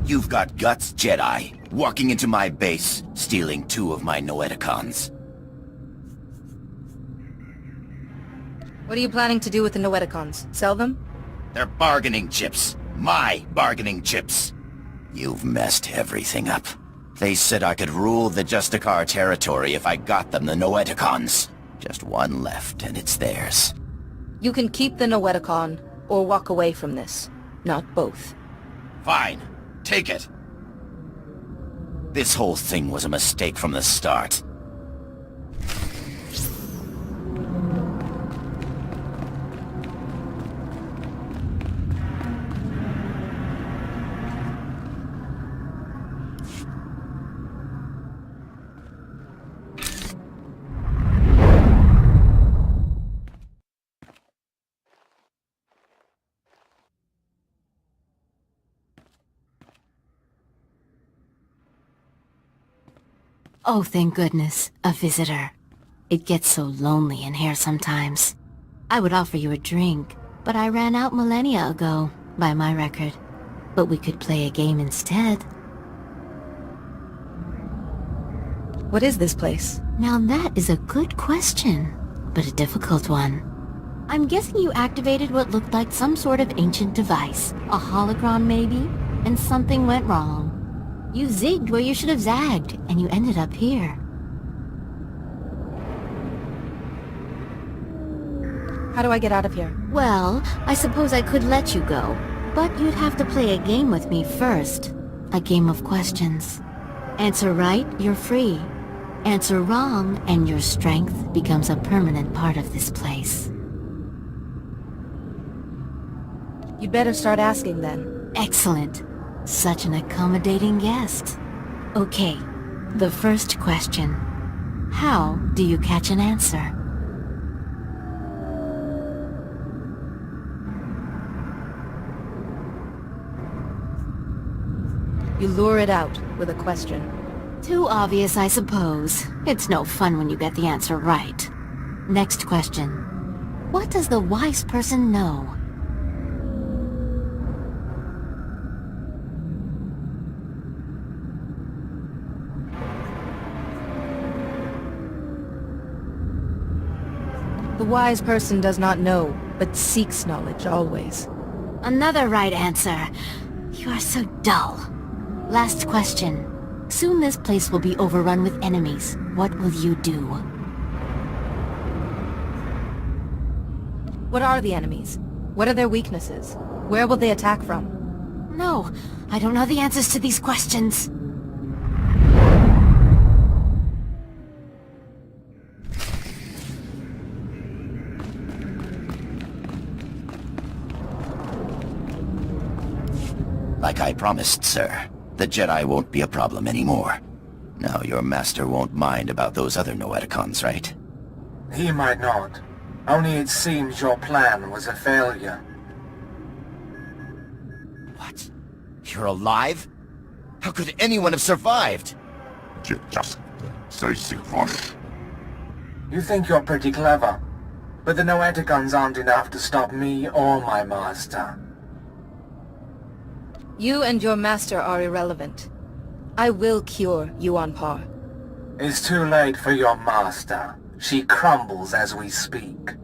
You've got guts, Jedi. Walking into my base, stealing 2 of my Noeticons. What are you planning to do with the Noeticons? Sell them? They're bargaining chips. My bargaining chips. You've messed everything up. They said I could rule the Justicar territory if I got them the Noeticons. Just one left, and it's theirs. You can keep the Noeticon, or walk away from this. Not both. Fine. Take it. This whole thing was a mistake from the start. Oh, thank goodness, a visitor. It gets so lonely in here sometimes. I would offer you a drink, but I ran out millennia ago, by my record. But we could play a game instead. What is this place? Now that is a good question, but a difficult one. I'm guessing you activated what looked like some sort of ancient device. A holocron maybe? And something went wrong. You zigged where you should have zagged, and you ended up here. How do I get out of here? Well, I suppose I could let you go, but you'd have to play a game with me first. A game of questions. Answer right, you're free. Answer wrong, and your strength becomes a permanent part of this place. You'd better start asking then. Excellent. Such an accommodating guest. Okay, the first question. How do you catch an answer? You lure it out with a question. Too obvious, I suppose. It's no fun when you get the answer right. Next question. What does the wise person know? The wise person does not know, but seeks knowledge always. Another right answer. You are so dull. Last question. Soon this place will be overrun with enemies. What will you do? What are the enemies? What are their weaknesses? Where will they attack from? No, I don't know the answers to these questions. Like I promised, sir, the Jedi won't be a problem anymore. Now your master won't mind about those other Noeticons, right? He might not. Only it seems your plan was a failure. What? You're alive? How could anyone have survived? Just say it. You think you're pretty clever, but the Noeticons aren't enough to stop me or my master. You and your master are irrelevant. I will cure Yuan Par. It's too late for your master. She crumbles as we speak.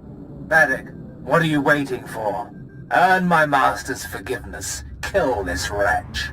Paddock, what are you waiting for? Earn my master's forgiveness. Kill this wretch.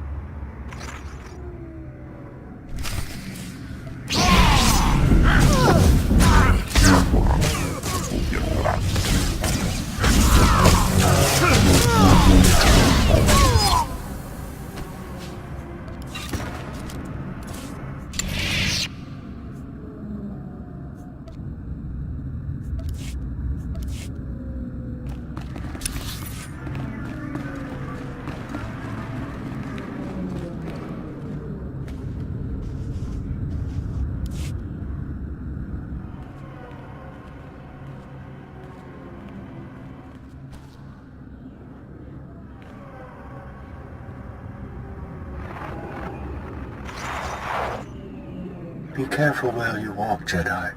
Be careful where you walk, Jedi.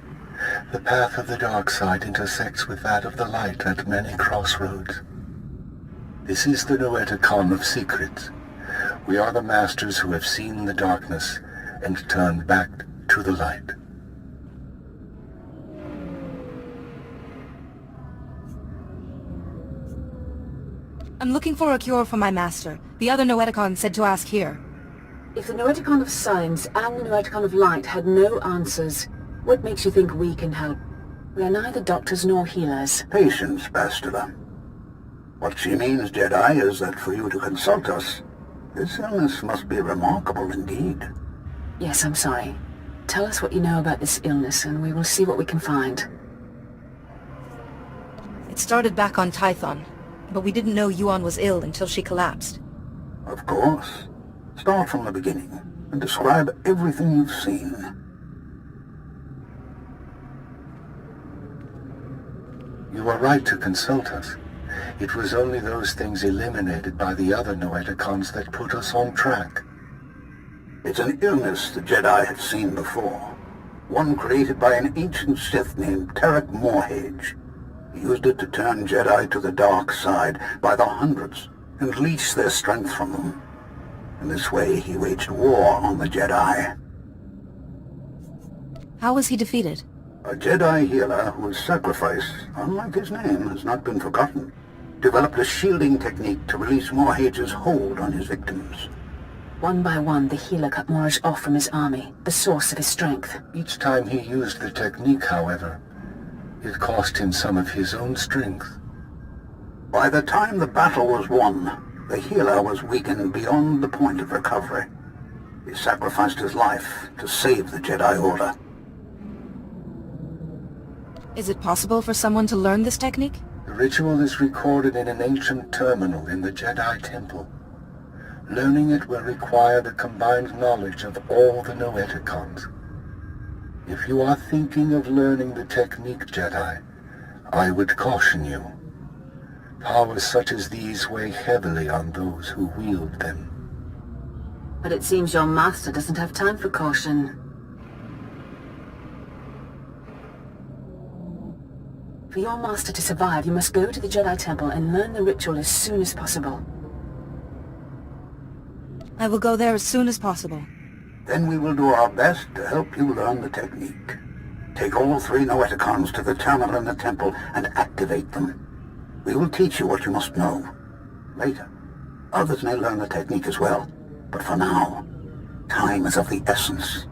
The path of the dark side intersects with that of the light at many crossroads. This is the Noeticon of secrets. We are the masters who have seen the darkness and turned back to the light. I'm looking for a cure for my master. The other Noeticon said to ask here. If the Noeticon of Science and the Noeticon of Light had no answers, what makes you think we can help? We are neither doctors nor healers. Patience, Bastila. What she means, Jedi, is that for you to consult us, this illness must be remarkable indeed. Yes, I'm sorry. Tell us what you know about this illness, and we will see what we can find. It started back on Tython, but we didn't know Yuan was ill until she collapsed. Of course. Start from the beginning and describe everything you've seen. You are right to consult us. It was only those things eliminated by the other Noeticons that put us on track. It's an illness the Jedi have seen before. One created by an ancient Sith named Tarek Morhage. He used it to turn Jedi to the dark side by the hundreds and leech their strength from them. In this way, he waged war on the Jedi. How was he defeated? A Jedi healer whose sacrifice, unlike his name, has not been forgotten, developed a shielding technique to release Morhage's hold on his victims. One by one, the healer cut Morage off from his army, the source of his strength. Each time he used the technique, however, it cost him some of his own strength. By the time the battle was won, the healer was weakened beyond the point of recovery. He sacrificed his life to save the Jedi Order. Is it possible for someone to learn this technique? The ritual is recorded in an ancient terminal in the Jedi Temple. Learning it will require the combined knowledge of all the Noeticons. If you are thinking of learning the technique, Jedi, I would caution you. Powers such as these weigh heavily on those who wield them. But it seems your master doesn't have time for caution. For your master to survive, you must go to the Jedi Temple and learn the ritual as soon as possible. I will go there as soon as possible. Then we will do our best to help you learn the technique. Take all 3 Noeticons to the terminal in the temple and activate them. We will teach you what you must know. Later, others may learn the technique as well. But for now, time is of the essence.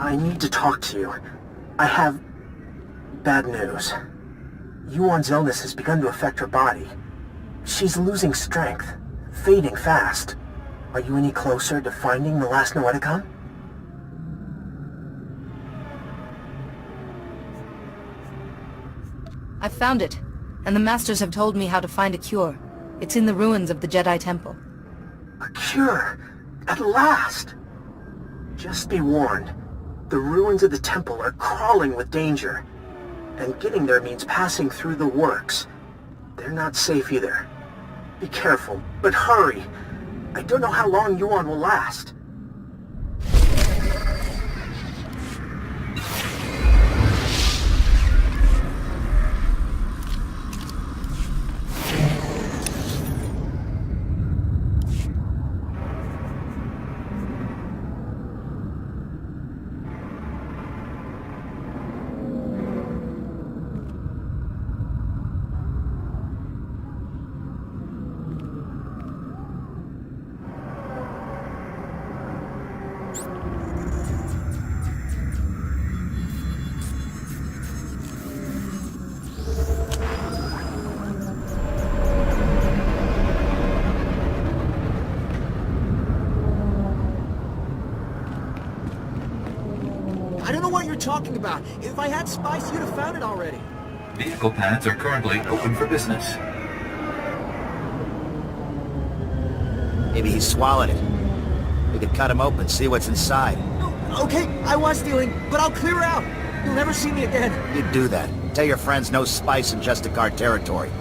I need to talk to you. I have bad news. Yuan's illness has begun to affect her body. She's losing strength, fading fast. Are you any closer to finding the last Noeticon? I've found it, and the Masters have told me how to find a cure. It's in the ruins of the Jedi Temple. A cure! At last! Just be warned. The ruins of the temple are crawling with danger. And getting there means passing through the works. They're not safe either. Be careful, but hurry! I don't know how long Yuan will last. I don't know what you're talking about. If I had spice, you'd have found it already. Vehicle pads are currently open for business. Maybe he swallowed it. We could cut him open, see what's inside. Okay, I was stealing, but I'll clear out. You'll never see me again. You do that. Tell your friends no spice in Justicar territory.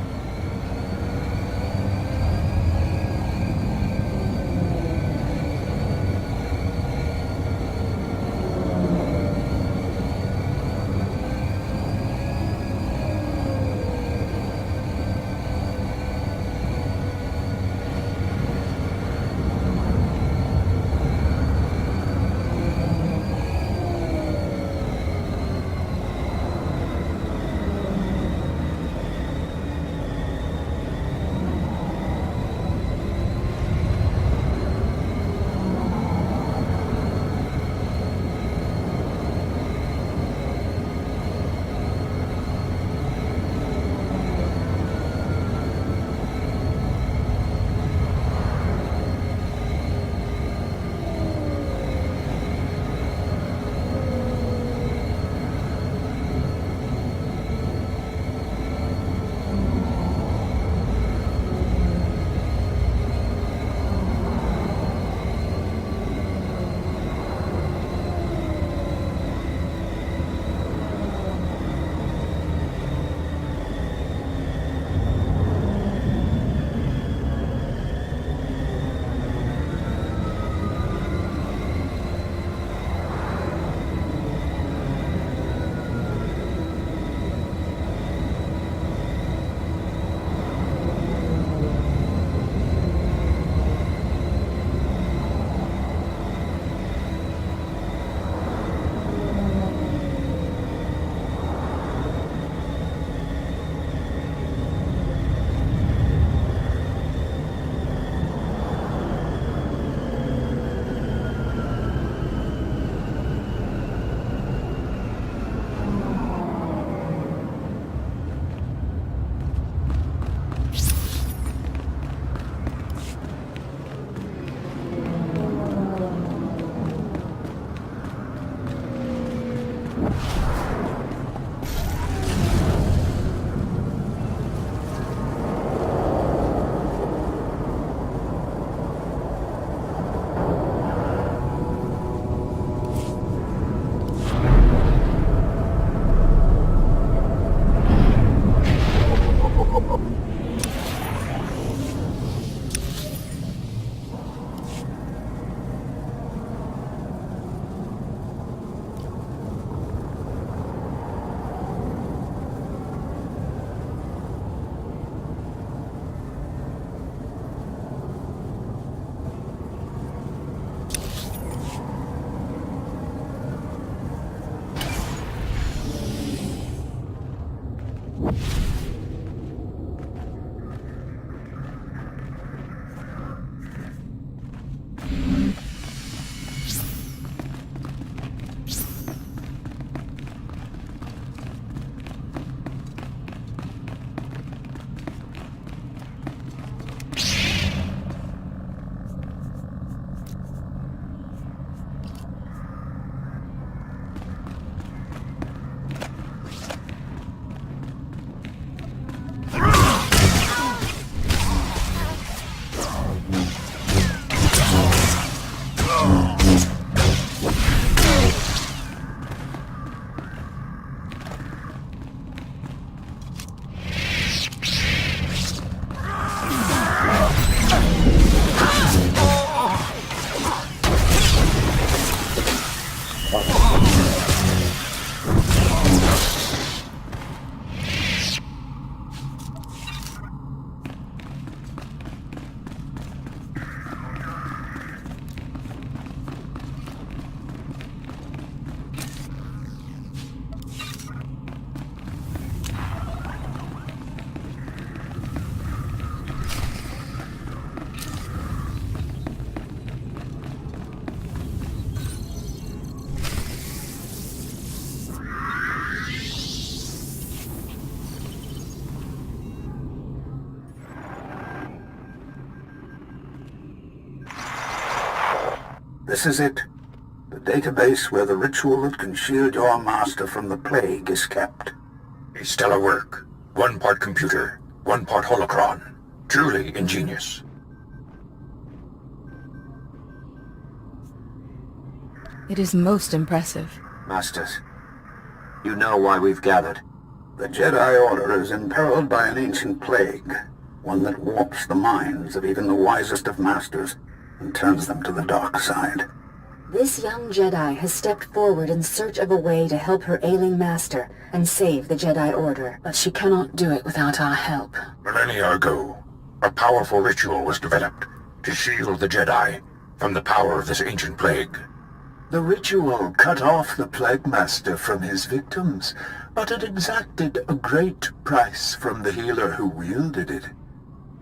This is it. The database where the ritual that can shield your master from the plague is kept. A stellar work. 1 part computer, 1 part holocron. Truly ingenious. It is most impressive. Masters, you know why we've gathered. The Jedi Order is imperiled by an ancient plague, one that warps the minds of even the wisest of masters and turns them to the dark side. This young Jedi has stepped forward in search of a way to help her ailing master and save the Jedi Order, but she cannot do it without our help. Millennia ago, a powerful ritual was developed to shield the Jedi from the power of this ancient plague. The ritual cut off the Plague Master from his victims, but it exacted a great price from the healer who wielded it.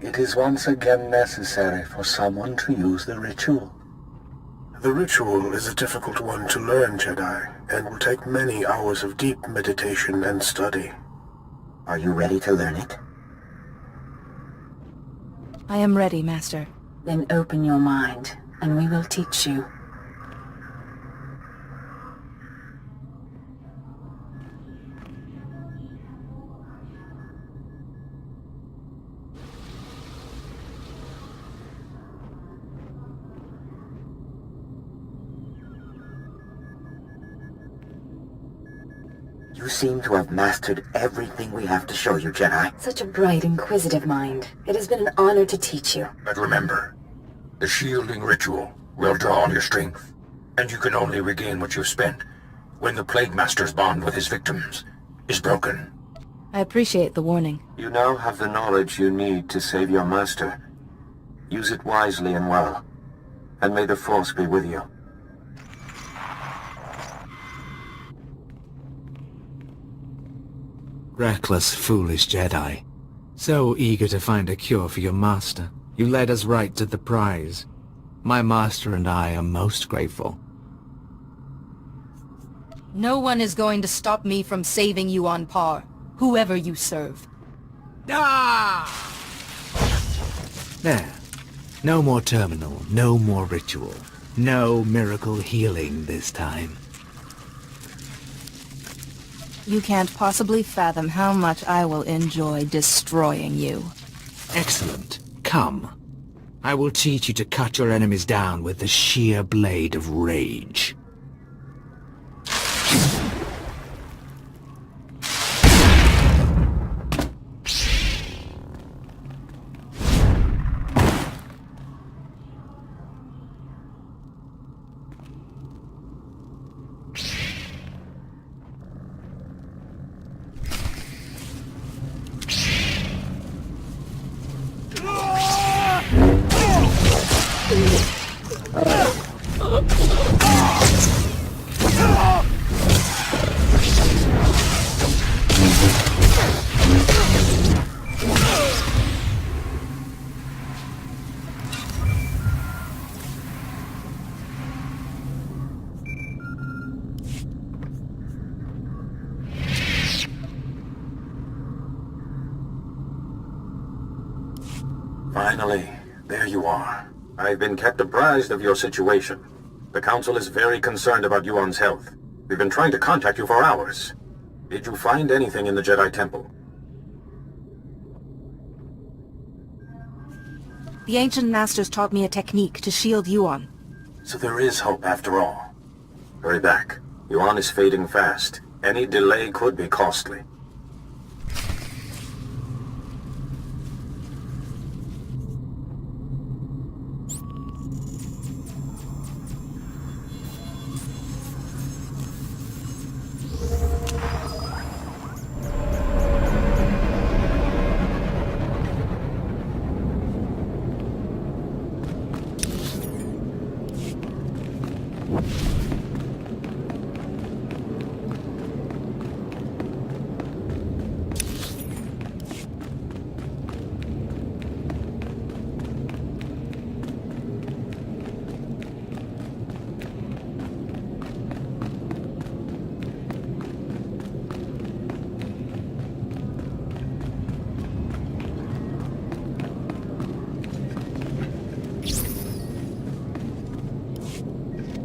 It is once again necessary for someone to use the ritual. The ritual is a difficult one to learn, Jedi, and will take many hours of deep meditation and study. Are you ready to learn it? I am ready, Master. Then open your mind, and we will teach you. You seem to have mastered everything we have to show you, Jedi. Such a bright, inquisitive mind. It has been an honor to teach you. But remember, the shielding ritual will draw on your strength, and you can only regain what you've spent when the Plague Master's bond with his victims is broken. I appreciate the warning. You now have the knowledge you need to save your master. Use it wisely and well, and may the Force be with you. Reckless, foolish Jedi. So eager to find a cure for your master, you led us right to the prize. My master and I are most grateful. No one is going to stop me from saving you on par, whoever you serve. Ah! There. No more terminal, no more ritual. No miracle healing this time. You can't possibly fathom how much I will enjoy destroying you. Excellent. Come. I will teach you to cut your enemies down with the sheer blade of rage. Finally, there you are. I've been kept apprised of your situation. The Council is very concerned about Yuan's health. We've been trying to contact you for hours. Did you find anything in the Jedi Temple? The Ancient Masters taught me a technique to shield Yuan. So there is hope after all. Hurry back. Yuan is fading fast. Any delay could be costly.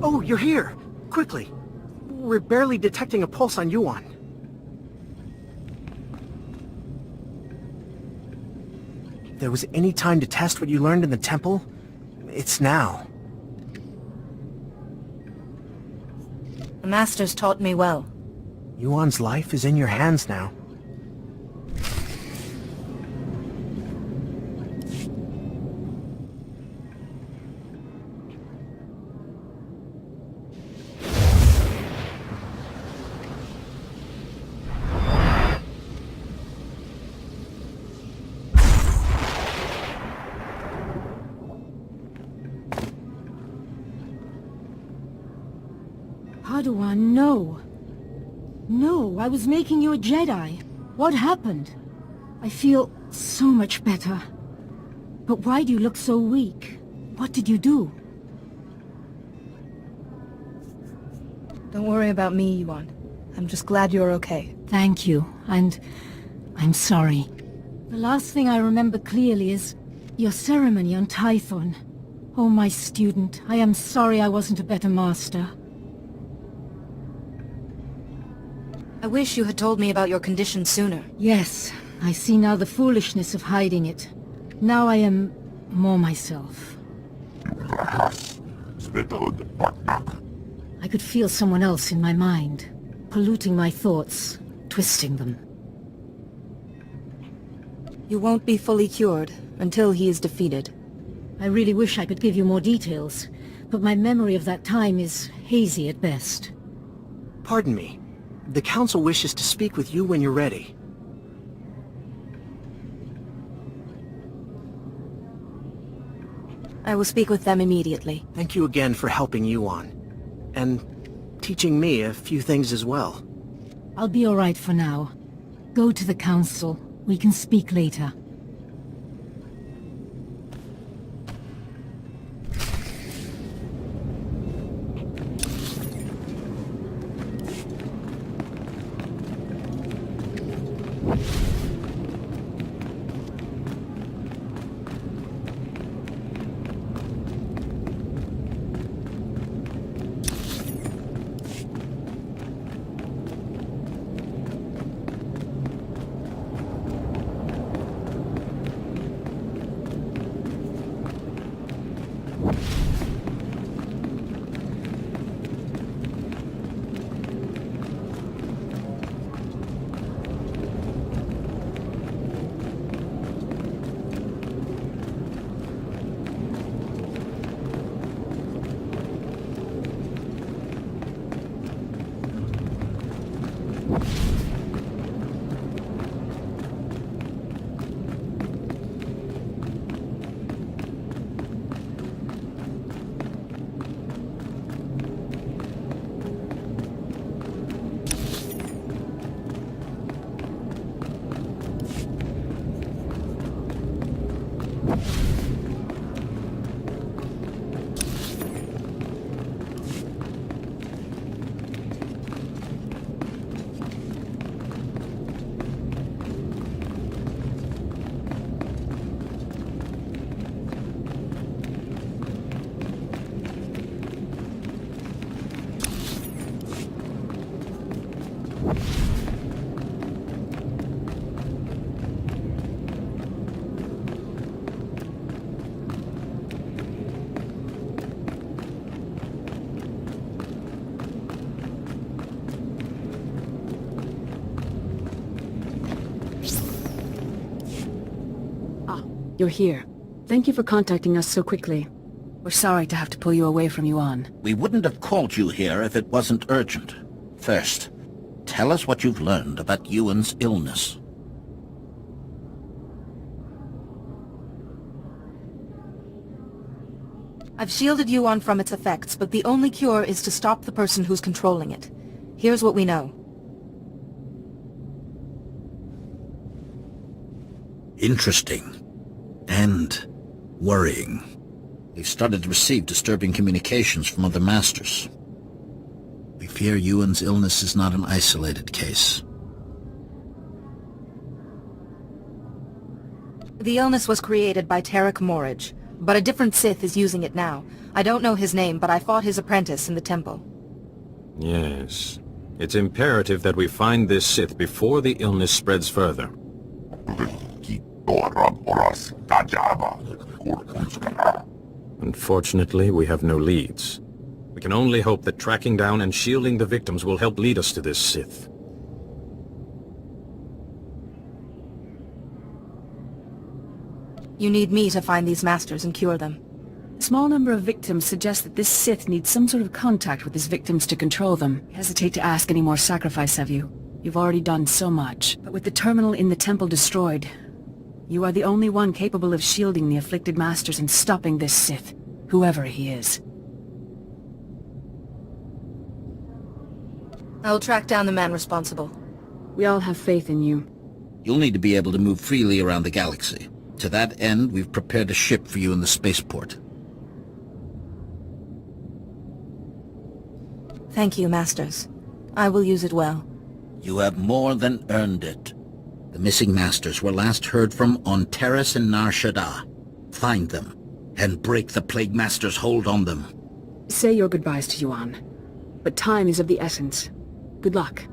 Oh, you're here! Quickly! We're barely detecting a pulse on Yuan. If there was any time to test what you learned in the temple, it's now. The Masters taught me well. Yuan's life is in your hands now. Padawan, no. No, I was making you a Jedi. What happened? I feel so much better. But why do you look so weak? What did you do? Don't worry about me, Yuan. I'm just glad you're okay. Thank you, and I'm sorry. The last thing I remember clearly is your ceremony on Tython. Oh, my student, I am sorry I wasn't a better master. I wish you had told me about your condition sooner. Yes, I see now the foolishness of hiding it. Now I am more myself. I could feel someone else in my mind, polluting my thoughts, twisting them. You won't be fully cured until he is defeated. I really wish I could give you more details, but my memory of that time is hazy at best. Pardon me. The Council wishes to speak with you when you're ready. I will speak with them immediately. Thank you again for helping Yuan. And teaching me a few things as well. I'll be all right for now. Go to the Council. We can speak later. You're here. Thank you for contacting us so quickly. We're sorry to have to pull you away from Yuan. We wouldn't have called you here if it wasn't urgent. First, tell us what you've learned about Yuan's illness. I've shielded Yuan from its effects, but the only cure is to stop the person who's controlling it. Here's what we know. Interesting. And worrying. We've started to receive disturbing communications from other masters. We fear Yuan's illness is not an isolated case. The illness was created by Tarek Morridge, but a different Sith is using it now. I don't know his name, but I fought his apprentice in the temple. Yes. It's imperative that we find this Sith before the illness spreads further. Unfortunately, we have no leads. We can only hope that tracking down and shielding the victims will help lead us to this Sith. You need me to find these masters and cure them. A small number of victims suggest that this Sith needs some sort of contact with his victims to control them. I hesitate to ask any more sacrifice of you. You've already done so much. But with the terminal in the temple destroyed, you are the only one capable of shielding the afflicted masters and stopping this Sith, whoever he is. I'll track down the man responsible. We all have faith in you. You'll need to be able to move freely around the galaxy. To that end, we've prepared a ship for you in the spaceport. Thank you, Masters. I will use it well. You have more than earned it. The missing Masters were last heard from on Terrace and Nar Shaddaa. Find them, and break the Plague Master's hold on them. Say your goodbyes to Yuan. But time is of the essence. Good luck.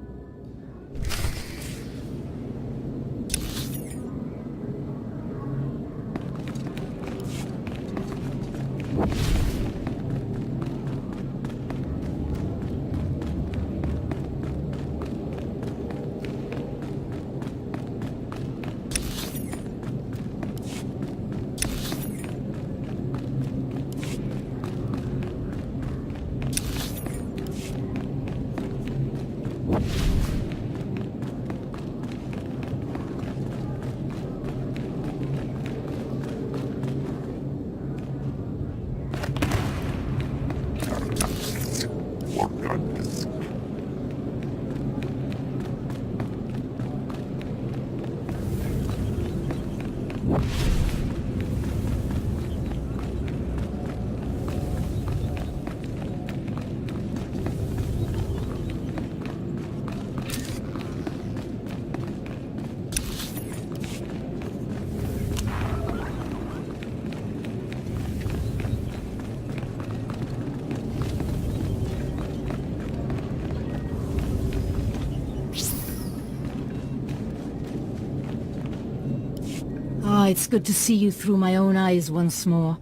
It's good to see you through my own eyes once more.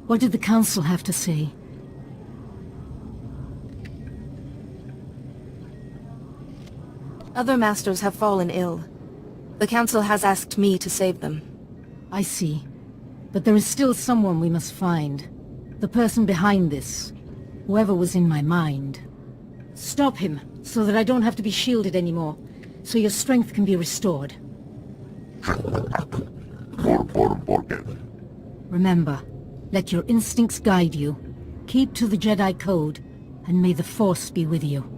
What did the Council have to say? Other masters have fallen ill. The Council has asked me to save them. I see. But there is still someone we must find. The person behind this. Whoever was in my mind. Stop him, so that I don't have to be shielded anymore. So your strength can be restored. Remember, let your instincts guide you. Keep to the Jedi Code, and may the Force be with you.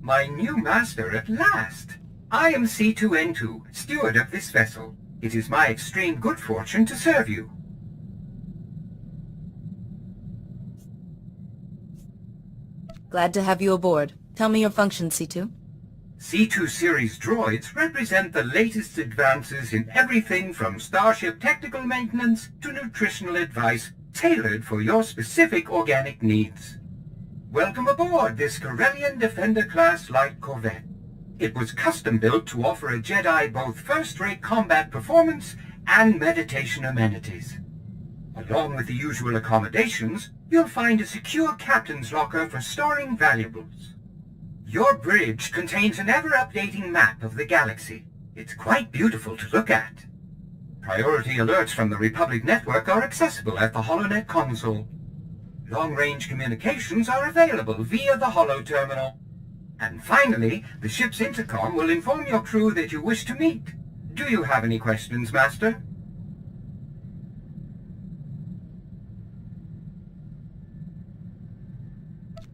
My new master at last! I am C2N2, steward of this vessel. It is my extreme good fortune to serve you. Glad to have you aboard. Tell me your function, C2. C2 series droids represent the latest advances in everything from starship technical maintenance to nutritional advice tailored for your specific organic needs. Welcome aboard this Corellian Defender-class light corvette. It was custom-built to offer a Jedi both first-rate combat performance and meditation amenities. Along with the usual accommodations, you'll find a secure captain's locker for storing valuables. Your bridge contains an ever-updating map of the galaxy. It's quite beautiful to look at. Priority alerts from the Republic network are accessible at the HoloNet console. Long-range communications are available via the Holo terminal. And finally, the ship's intercom will inform your crew that you wish to meet. Do you have any questions, Master?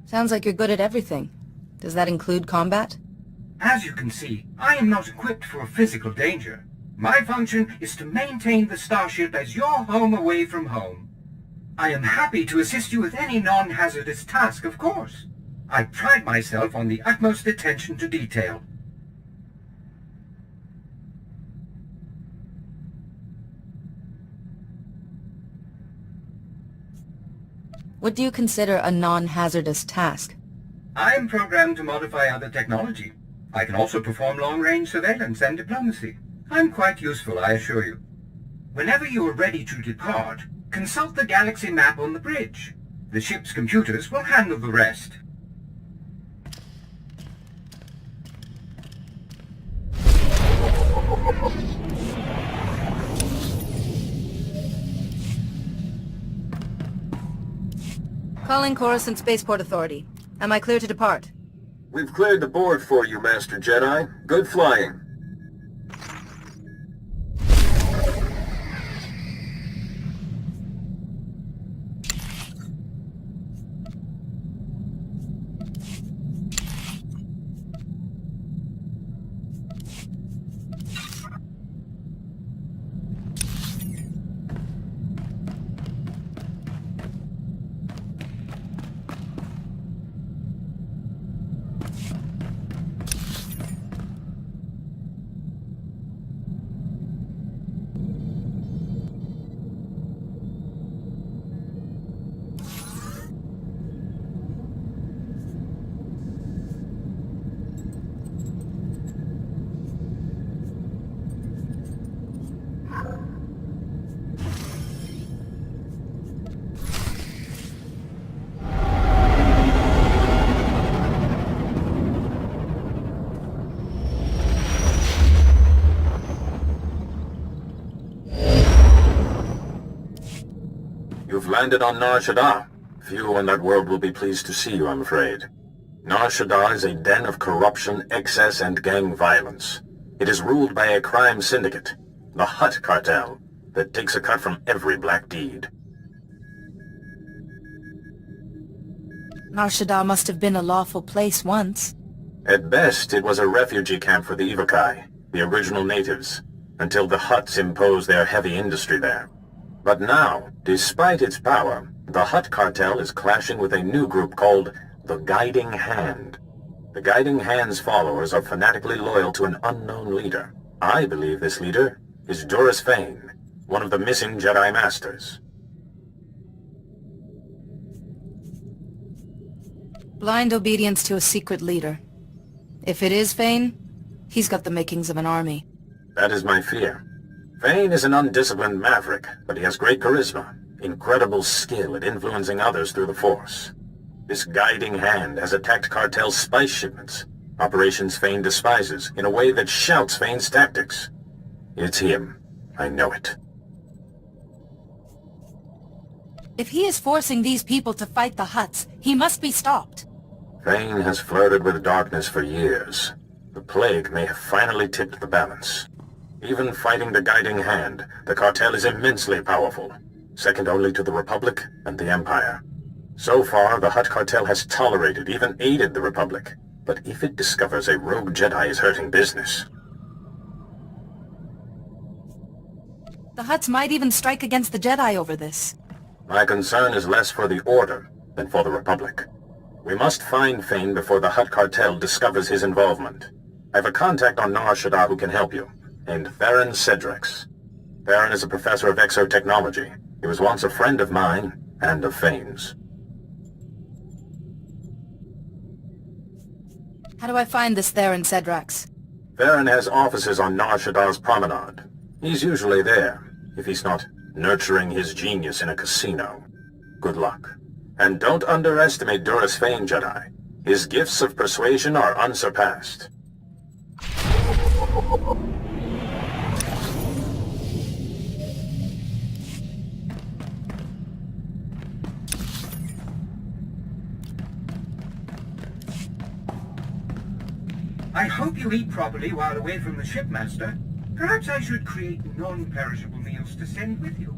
Sounds like you're good at everything. Does that include combat? As you can see, I am not equipped for physical danger. My function is to maintain the starship as your home away from home. I am happy to assist you with any non-hazardous task, of course. I pride myself on the utmost attention to detail. What do you consider a non-hazardous task? I am programmed to modify other technology. I can also perform long-range surveillance and diplomacy. I'm quite useful, I assure you. Whenever you are ready to depart, consult the galaxy map on the bridge. The ship's computers will handle the rest. Calling Coruscant Spaceport Authority. Am I clear to depart? We've cleared the board for you, Master Jedi. Good flying. You've landed on Nar Shaddaa. Few in that world will be pleased to see you, I'm afraid. Nar Shaddaa is a den of corruption, excess, and gang violence. It is ruled by a crime syndicate, the Hutt cartel, that takes a cut from every black deed. Nar Shaddaa must have been a lawful place once. At best, it was a refugee camp for the Evokai, the original natives, until the Hutts imposed their heavy industry there. But now, despite its power, the Hutt cartel is clashing with a new group called the Guiding Hand. The Guiding Hand's followers are fanatically loyal to an unknown leader. I believe this leader is Duras Fane, one of the missing Jedi Masters. Blind obedience to a secret leader. If it is Fane, he's got the makings of an army. That is my fear. Vane is an undisciplined maverick, but he has great charisma, incredible skill at influencing others through the Force. This guiding hand has attacked cartel spice shipments, operations Vane despises, in a way that shouts Vane's tactics. It's him. I know it. If he is forcing these people to fight the Hutts, he must be stopped. Vane has flirted with darkness for years. The plague may have finally tipped the balance. Even fighting the guiding hand, the cartel is immensely powerful, second only to the Republic and the Empire. So far, the Hutt cartel has tolerated, even aided the Republic. But if it discovers a rogue Jedi is hurting business... The Hutts might even strike against the Jedi over this. My concern is less for the Order than for the Republic. We must find Fane before the Hutt cartel discovers his involvement. I have a contact on Nar Shaddaa who can help you, named Theron Cedrex. Theron is a professor of exotechnology. He was once a friend of mine and of Fane's. How do I find this Theron Cedrex? Theron has offices on Nar Shaddaa's promenade. He's usually there, if he's not nurturing his genius in a casino. Good luck. And don't underestimate Duras Fane, Jedi. His gifts of persuasion are unsurpassed. I hope you eat properly while away from the shipmaster. Perhaps I should create non-perishable meals to send with you.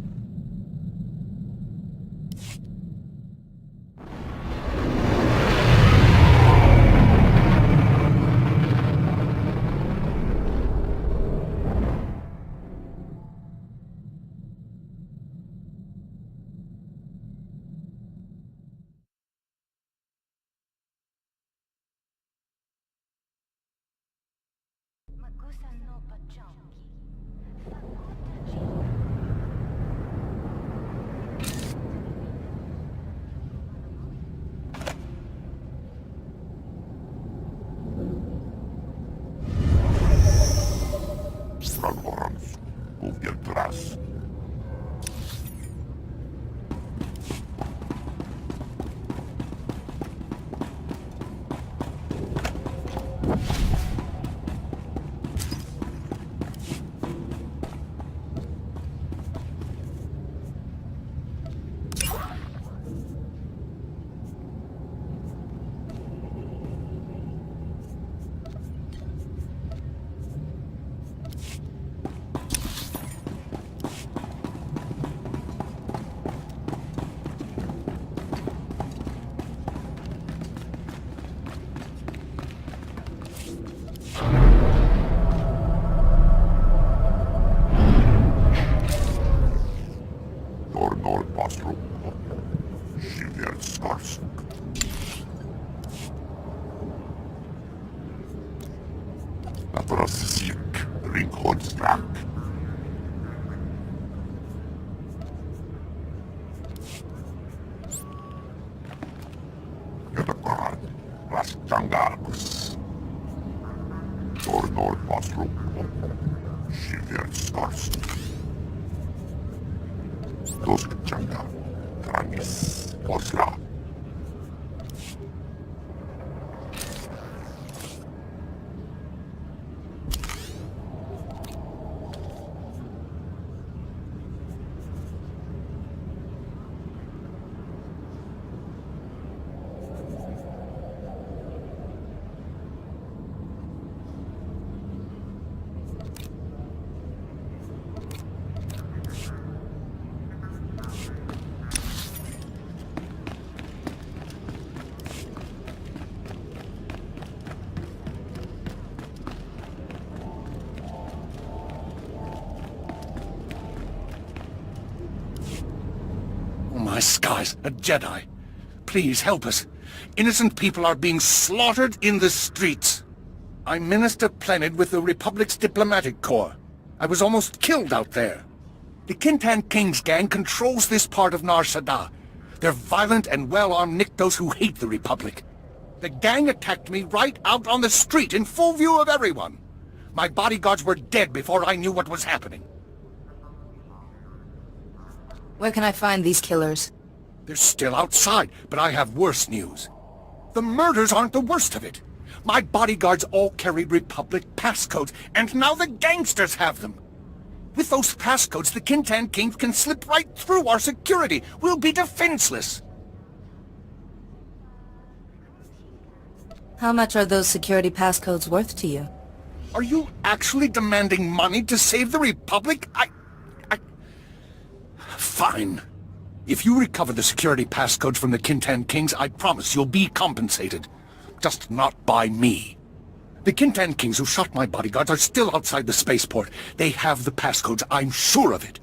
My skies, a Jedi. Please help us. Innocent people are being slaughtered in the streets. I'm Minister Plenid with the Republic's Diplomatic Corps. I was almost killed out there. The Kintan King's gang controls this part of Nar Shaddaa. They're violent and well-armed Niktos who hate the Republic. The gang attacked me right out on the street in full view of everyone. My bodyguards were dead before I knew what was happening. Where can I find these killers? They're still outside, but I have worse news. The murders aren't the worst of it. My bodyguards all carried Republic passcodes, and now the gangsters have them. With those passcodes, the Kintan Kings can slip right through our security. We'll be defenseless. How much are those security passcodes worth to you? Are you actually demanding money to save the Republic? Fine. If you recover the security passcodes from the Kintan Kings, I promise you'll be compensated. Just not by me. The Kintan Kings who shot my bodyguards are still outside the spaceport. They have the passcodes, I'm sure of it.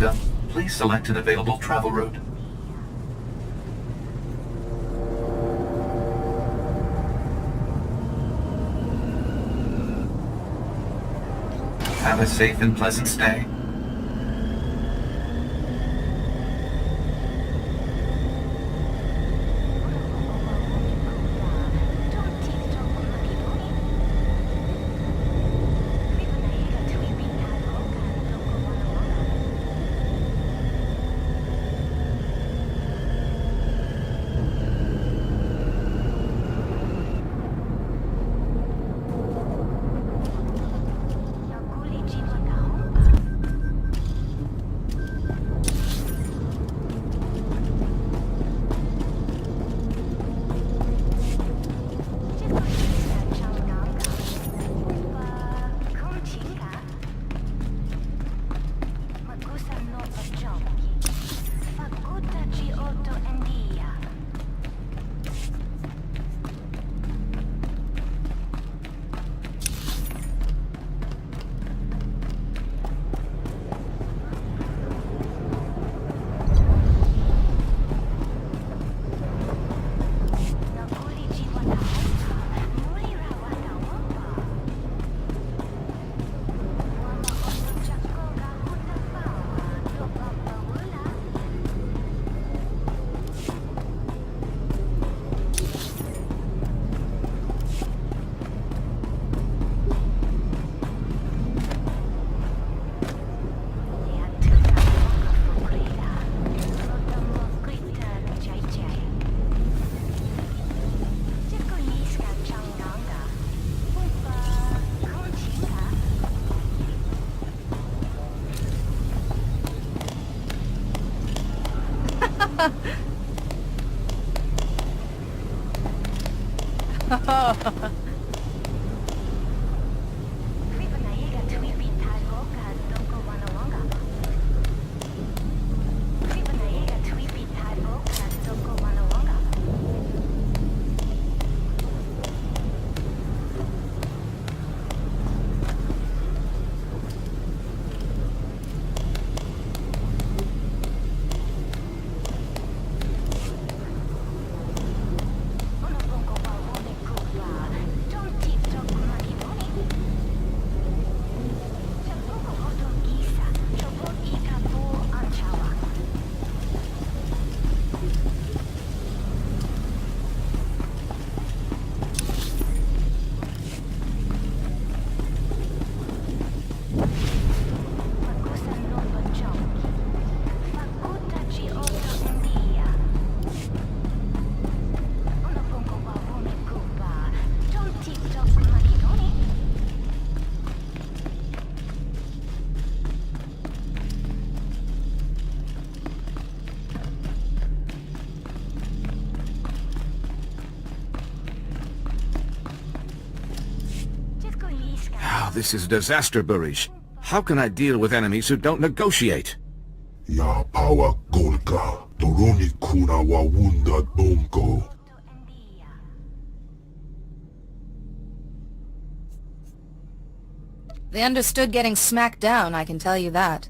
Welcome. Please select an available travel route. Have a safe and pleasant stay. This is disaster, Barish. How can I deal with enemies who don't negotiate? Ya pawa golka, toroni kuna wa wunda bongo. They understood getting smacked down, I can tell you that.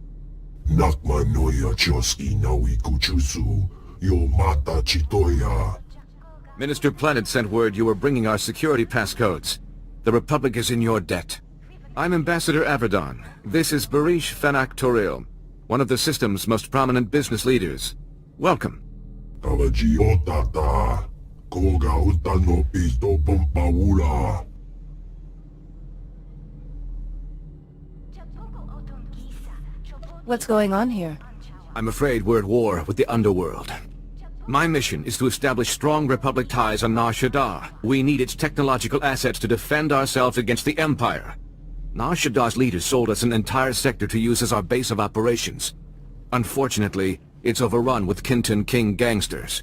Nakma noya choski nawi kuchusu, yo mata chitoya. Minister Planet sent word you were bringing our security passcodes. The Republic is in your debt. I'm Ambassador Averdon. This is Barish Fanak Toril, one of the system's most prominent business leaders. Welcome. Kawaji otata, koga utano pisto pompaula. What's going on here? I'm afraid we're at war with the underworld. My mission is to establish strong Republic ties on Nar Shaddaa. We need its technological assets to defend ourselves against the Empire. Nar Shaddaa's leaders sold us an entire sector to use as our base of operations. Unfortunately, it's overrun with Kinton King gangsters.